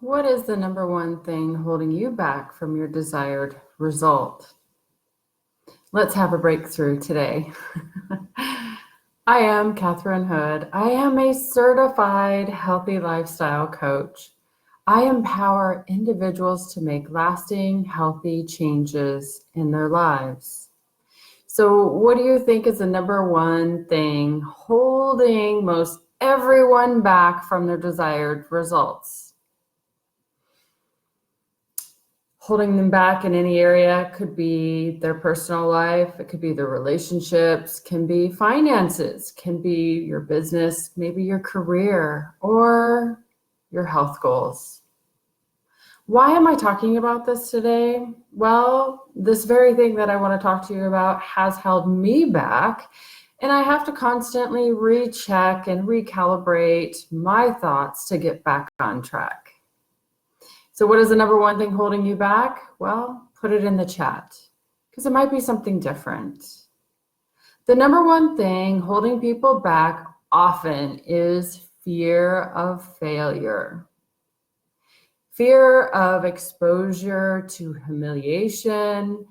What is the number one thing holding you back from your desired result? Let's have a breakthrough today. I am Katherine Hood. I am a certified healthy lifestyle coach. I empower individuals to make lasting, healthy changes in their lives. So what do you think is the number one thing holding most everyone back from their desired results? Holding them back in any area could be their personal life, it could be their relationships, can be finances, can be your business, maybe your career, or your health goals. Why am I talking about this today? Well, this very thing that I want to talk to you about has held me back, and I have to constantly recheck and recalibrate my thoughts to get back on track. So what is the number one thing holding you back? Well, put it in the chat because it might be something different. The number one thing holding people back often is fear of failure. Fear of exposure to humiliation,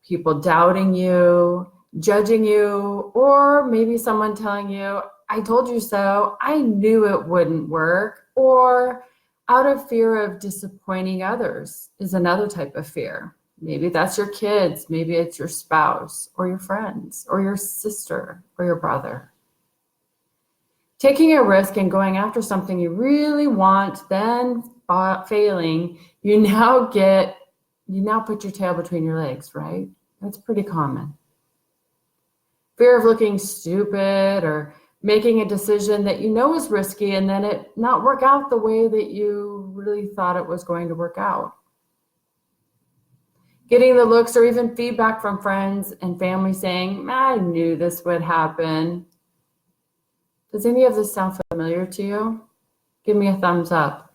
people doubting you, judging you, or maybe someone telling you, I told you so, I knew it wouldn't work, or out of fear of disappointing others is another type of fear. Maybe that's your kids, maybe it's your spouse, or your friends, or your sister, or your brother. Taking a risk and going after something you really want, then failing, you now put your tail between your legs, right? That's pretty common. Fear of looking stupid or making a decision that you know is risky and then it not work out the way that you really thought it was going to work out. Getting the looks or even feedback from friends and family saying, I knew this would happen. Does any of this sound familiar to you? Give me a thumbs up.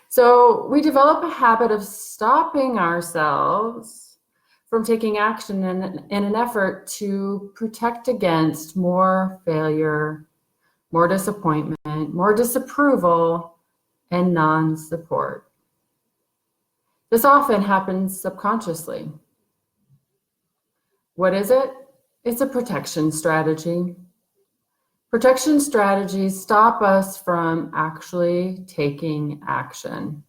So we develop a habit of stopping ourselves from taking action in an effort to protect against more failure, more disappointment, more disapproval, and non-support. This often happens subconsciously. What is it? It's a protection strategy. Protection strategies stop us from actually taking action.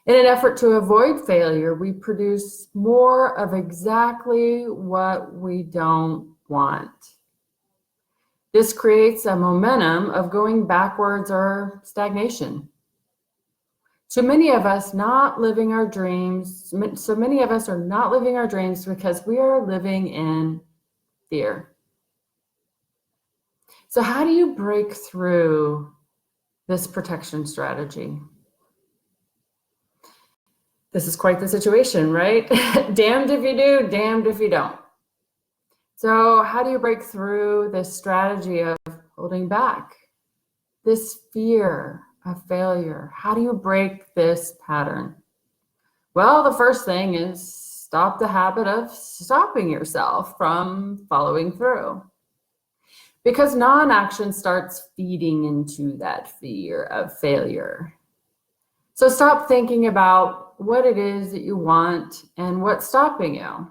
In an effort to avoid failure, we produce more of exactly what we don't want. This creates a momentum of going backwards or stagnation. So many of us are not living our dreams because we are living in fear. So how do you break through this protection strategy? This is quite the situation, right? Damned if you do, damned if you don't. So how do you break through this strategy of holding back, this fear of failure? How do you break this pattern? Well, the first thing is stop the habit of stopping yourself from following through. Because non-action starts feeding into that fear of failure. So stop thinking about what it is that you want and what's stopping you.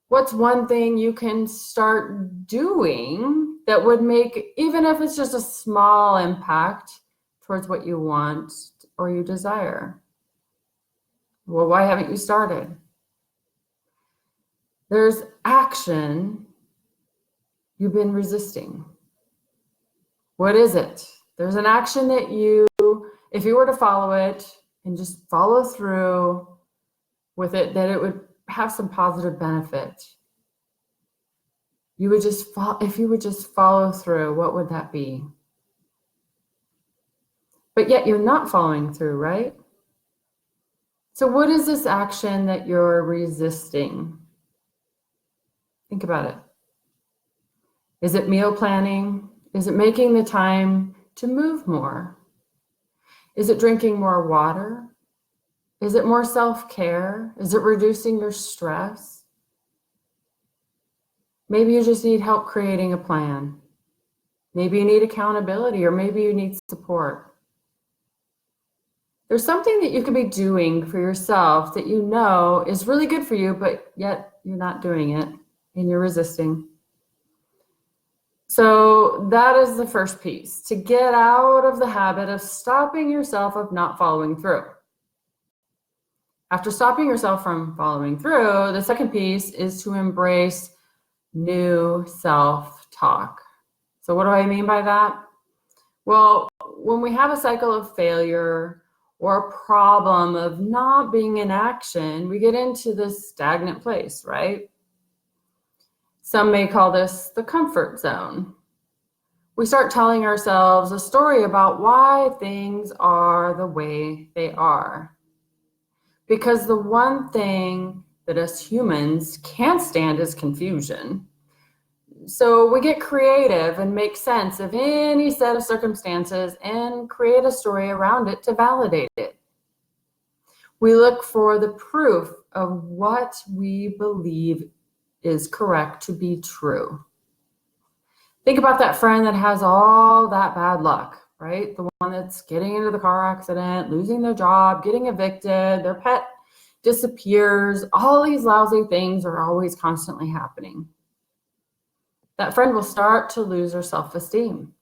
What's one thing you can start doing that would make, even if it's just a small impact towards what you want or you desire? Well, why haven't you started? There's action you've been resisting. What is it? There's an action that if you were to follow it and just follow through with it, that it would have some positive benefit. If you would just follow through, what would that be? But yet you're not following through, right? So what is this action that you're resisting? Think about it. Is it meal planning? Is it making the time to move more? Is it drinking more water? Is it more self-care? Is it reducing your stress? Maybe you just need help creating a plan. Maybe you need accountability, or maybe you need support. There's something that you could be doing for yourself that you know is really good for you, but yet you're not doing it and you're resisting. So that is the first piece, to get out of the habit of stopping yourself of not following through. After stopping yourself from following through, the second piece is to embrace new self-talk. So what do I mean by that? Well, when we have a cycle of failure or a problem of not being in action, we get into this stagnant place, right? Some may call this the comfort zone. We start telling ourselves a story about why things are the way they are. Because the one thing that us humans can't stand is confusion. So we get creative and make sense of any set of circumstances and create a story around it to validate it. We look for the proof of what we believe is correct to be true. Think about that friend that has all that bad luck, right? The one that's getting into the car accident, losing their job, getting evicted, their pet disappears. All these lousy things are always constantly happening. That friend will start to lose her self-esteem.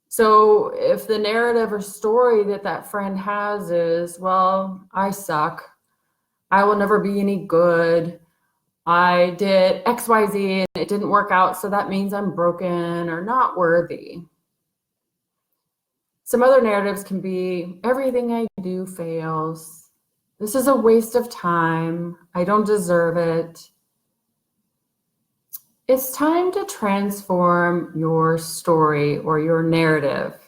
So if the narrative or story that that friend has is, well, I suck, I will never be any good, I did XYZ and it didn't work out, so that means I'm broken or not worthy. Some other narratives can be, everything I do fails, this is a waste of time, I don't deserve it. It's time to transform your story or your narrative,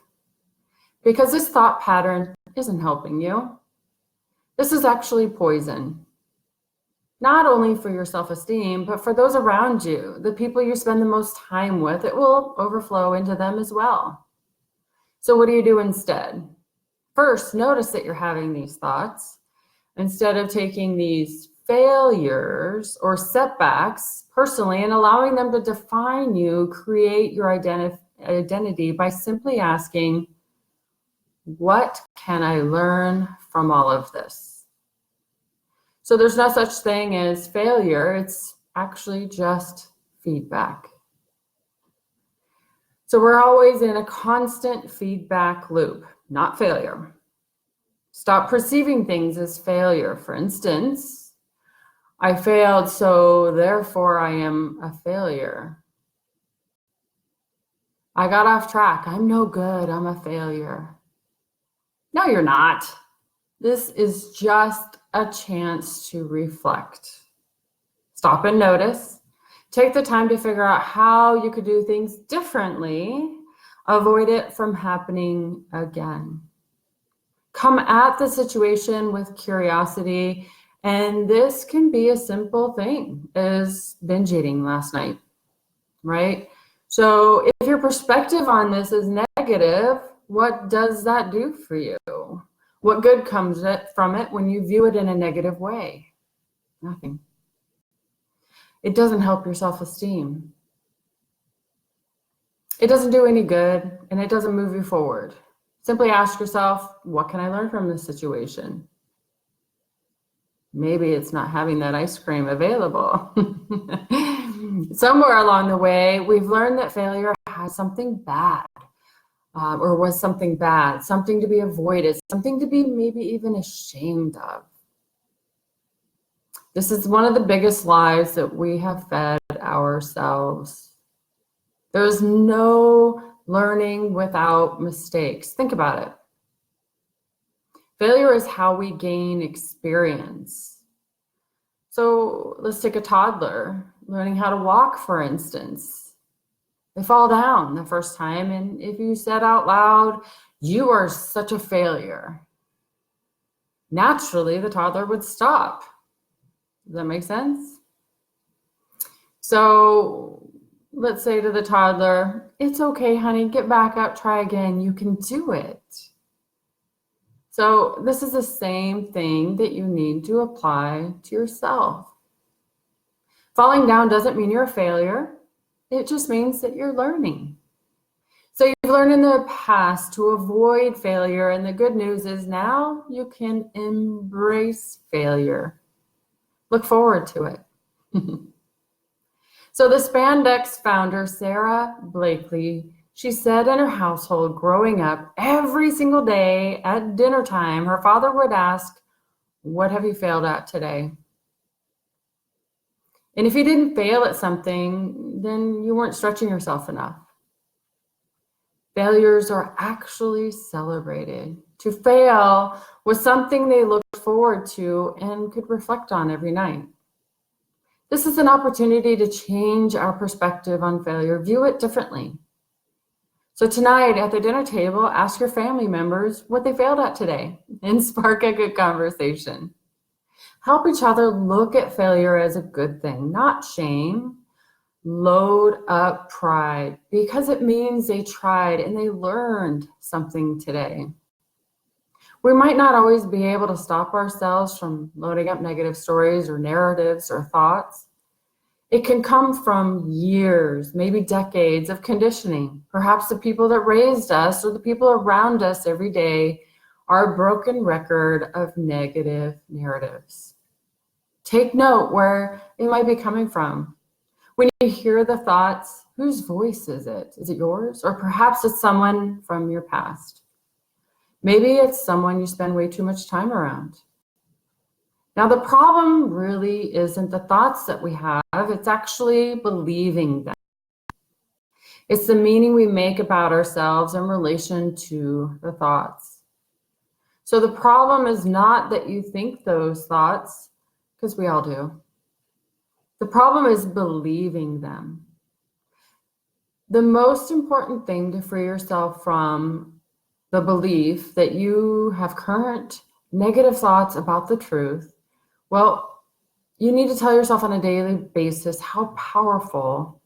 because this thought pattern isn't helping you. This is actually poison, not only for your self-esteem, but for those around you, the people you spend the most time with. It will overflow into them as well. So what do you do instead? First, notice that you're having these thoughts. Instead of taking these failures or setbacks personally and allowing them to define you, create your identity by simply asking, what can I learn from all of this? So there's no such thing as failure. It's actually just feedback. So we're always in a constant feedback loop, not failure. Stop perceiving things as failure. For instance, I failed, so therefore I am a failure. I got off track. I'm no good. I'm a failure. No, you're not. This is just a chance to reflect. Stop and notice. Take the time to figure out how you could do things differently. Avoid it from happening again. Come at the situation with curiosity, and this can be a simple thing as binge eating last night, right? So if your perspective on this is negative, what does that do for you? What good comes from it when you view it in a negative way? Nothing. It doesn't help your self-esteem. It doesn't do any good, and it doesn't move you forward. Simply ask yourself, what can I learn from this situation? Maybe it's not having that ice cream available. Somewhere along the way, we've learned that failure has something bad, or was something bad, something to be avoided, something to be maybe even ashamed of. This is one of the biggest lies that we have fed ourselves. There's no learning without mistakes. Think about it. Failure is how we gain experience. So let's take a toddler learning how to walk, for instance. They fall down the first time, and if you said out loud, you are such a failure, naturally the toddler would stop. Does that make sense? So let's say to the toddler, it's okay, honey, get back up, try again, you can do it. So this is the same thing that you need to apply to yourself. Falling down doesn't mean you're a failure. It just means that you're learning. So you've learned in the past to avoid failure, and the good news is now you can embrace failure. Look forward to it. So the spandex founder, Sarah Blakely, she said in her household growing up, every single day at dinner time, her father would ask, "What have you failed at today?" And if you didn't fail at something, then you weren't stretching yourself enough. Failures are actually celebrated. To fail was something they looked forward to and could reflect on every night. This is an opportunity to change our perspective on failure, view it differently. So tonight at the dinner table, ask your family members what they failed at today and spark a good conversation. Help each other look at failure as a good thing, not shame. Load up pride because it means they tried and they learned something today. We might not always be able to stop ourselves from loading up negative stories or narratives or thoughts. It can come from years, maybe decades of conditioning. Perhaps the people that raised us or the people around us every day are a broken record of negative narratives. Take note where it might be coming from. When you hear the thoughts, whose voice is it? Is it yours? Or perhaps it's someone from your past. Maybe it's someone you spend way too much time around. Now, the problem really isn't the thoughts that we have, it's actually believing them. It's the meaning we make about ourselves in relation to the thoughts. So the problem is not that you think those thoughts, because we all do. The problem is believing them. The most important thing to free yourself from the belief that you have current negative thoughts about the truth, well, you need to tell yourself on a daily basis how powerful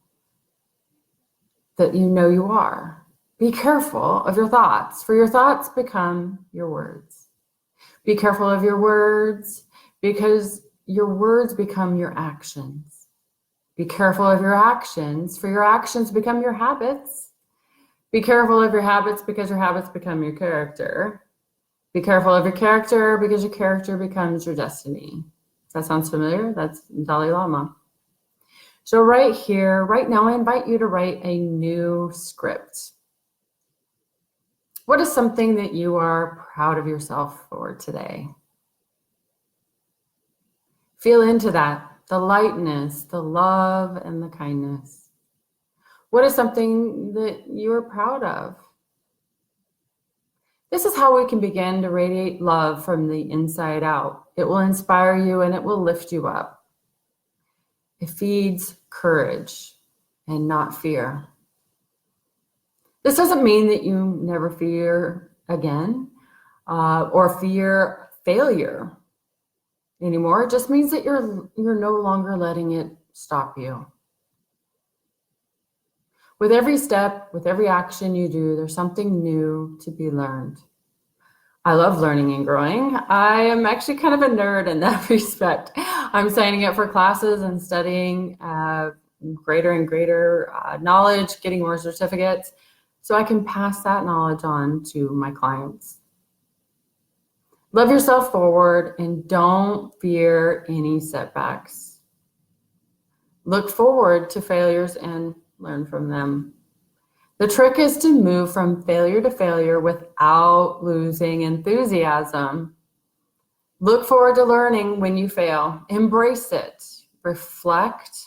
that you know you are. Be careful of your thoughts, for your thoughts become your words. Be careful of your words, because your words become your actions. Be careful of your actions, for your actions become your habits. Be careful of your habits, because your habits become your character. Be careful of your character, because your character becomes your destiny. That sounds familiar? That's Dalai Lama. So right here, right now, I invite you to write a new script. What is something that you are proud of yourself for today? Feel into that, the lightness, the love, and the kindness. What is something that you are proud of? This is how we can begin to radiate love from the inside out. It will inspire you and it will lift you up. It feeds courage and not fear. This doesn't mean that you never fear again or fear failure anymore. It just means that you're no longer letting it stop you. With every step, with every action you do, there's something new to be learned. I love learning and growing. I am actually kind of a nerd in that respect. I'm signing up for classes and studying greater and greater knowledge, getting more certificates, so I can pass that knowledge on to my clients. Love yourself forward and don't fear any setbacks. Look forward to failures and learn from them. The trick is to move from failure to failure without losing enthusiasm. Look forward to learning when you fail. Embrace it. Reflect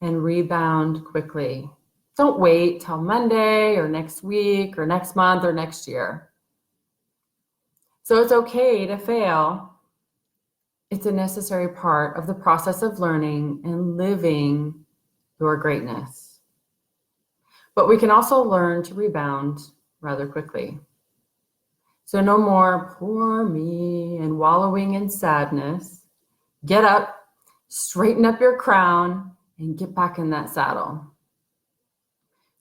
and rebound quickly. Don't wait till Monday or next week or next month or next year. So it's okay to fail. It's a necessary part of the process of learning and living your greatness. But we can also learn to rebound rather quickly. So no more poor me and wallowing in sadness. Get up, straighten up your crown, and get back in that saddle.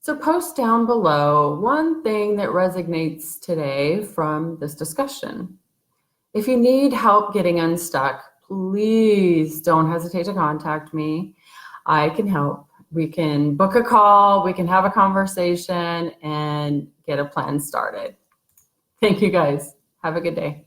So post down below one thing that resonates today from this discussion. If you need help getting unstuck, please don't hesitate to contact me. I can help. We can book a call, we can have a conversation and get a plan started. Thank you guys. Have a good day.